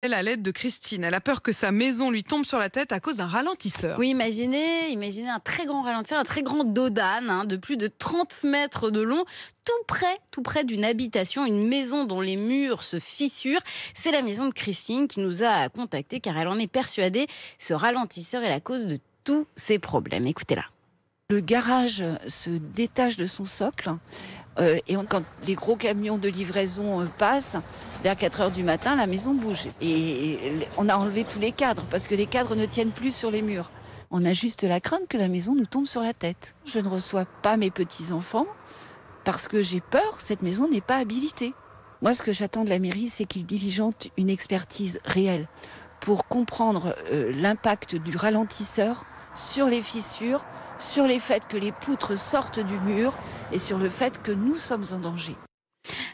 Elle à l'aide de Christine. Elle a peur que sa maison lui tombe sur la tête à cause d'un ralentisseur. Oui, imaginez un très grand ralentisseur, un très grand dos d'âne de plus de 30 mètres de long, tout près d'une habitation, une maison dont les murs se fissurent. C'est la maison de Christine qui nous a contactés car elle en est persuadée. Ce ralentisseur est la cause de tous ces problèmes. Écoutez-la. Le garage se détache de son socle quand les gros camions de livraison passent, vers 4 heures du matin, la maison bouge. Et on a enlevé tous les cadres parce que les cadres ne tiennent plus sur les murs. On a juste la crainte que la maison nous tombe sur la tête. Je ne reçois pas mes petits-enfants parce que j'ai peur, cette maison n'est pas habilitée. Moi, ce que j'attends de la mairie, c'est qu'ils diligentent une expertise réelle pour comprendre l'impact du ralentisseur sur les fissures, sur les faits que les poutres sortent du mur et sur le fait que nous sommes en danger.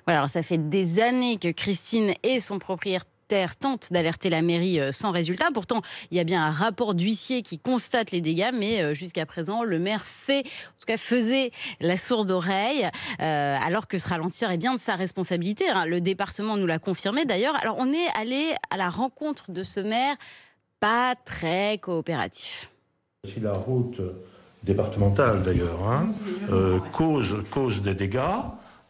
Voilà, alors ça fait des années que Christine et son propriétaire tentent d'alerter la mairie sans résultat. Pourtant, il y a bien un rapport d'huissier qui constate les dégâts, mais jusqu'à présent, le maire faisait la sourde oreille, alors que ce ralentir est bien de sa responsabilité. Le département nous l'a confirmé d'ailleurs. Alors, on est allé à la rencontre de ce maire pas très coopératif. Si la route départementale d'ailleurs cause des dégâts,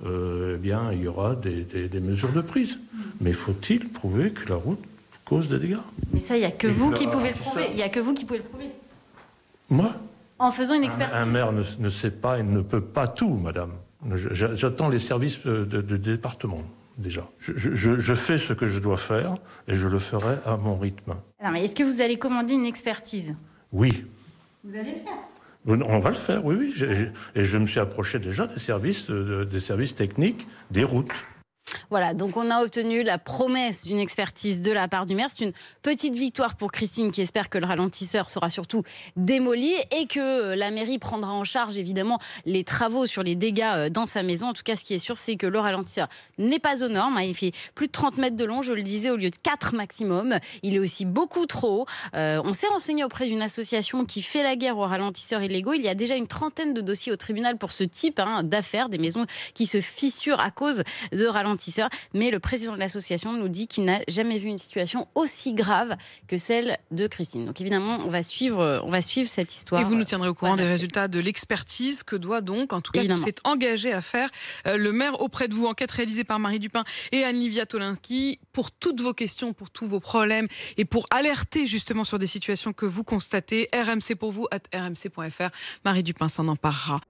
eh bien il y aura des mesures de prise. Mais faut-il prouver que la route cause des dégâts? Mais ça, il n'y a que vous qui pouvez le prouver. Il n'y a que vous qui pouvez le prouver. Moi? En faisant une expertise. Un maire ne sait pas et ne peut pas tout, madame. J'attends les services de département. Déjà. Je fais ce que je dois faire et je le ferai à mon rythme. Alors, mais est-ce que vous allez commander une expertise? Oui. Vous allez le faire? On va le faire, oui. Et je me suis approché déjà des services techniques des routes. Voilà, donc on a obtenu la promesse d'une expertise de la part du maire. C'est une petite victoire pour Christine qui espère que le ralentisseur sera surtout démoli et que la mairie prendra en charge évidemment les travaux sur les dégâts dans sa maison. En tout cas, ce qui est sûr, c'est que le ralentisseur n'est pas aux normes. Il fait plus de 30 mètres de long, je le disais, au lieu de 4 maximum. Il est aussi beaucoup trop haut. On s'est renseigné auprès d'une association qui fait la guerre aux ralentisseurs illégaux. Il y a déjà une trentaine de dossiers au tribunal pour ce type d'affaires, des maisons qui se fissurent à cause de ralentisseurs. Mais le président de l'association nous dit qu'il n'a jamais vu une situation aussi grave que celle de Christine. Donc évidemment, on va suivre cette histoire. Et vous nous tiendrez au courant des résultats de l'expertise que doit donc, en tout cas, s'est engagé à faire le maire auprès de vous. Enquête réalisée par Marie Dupin et Anne-Livia Tolinski. Pour toutes vos questions, pour tous vos problèmes et pour alerter justement sur des situations que vous constatez, rmc pour vous @rmc.fr. Marie Dupin s'en emparera.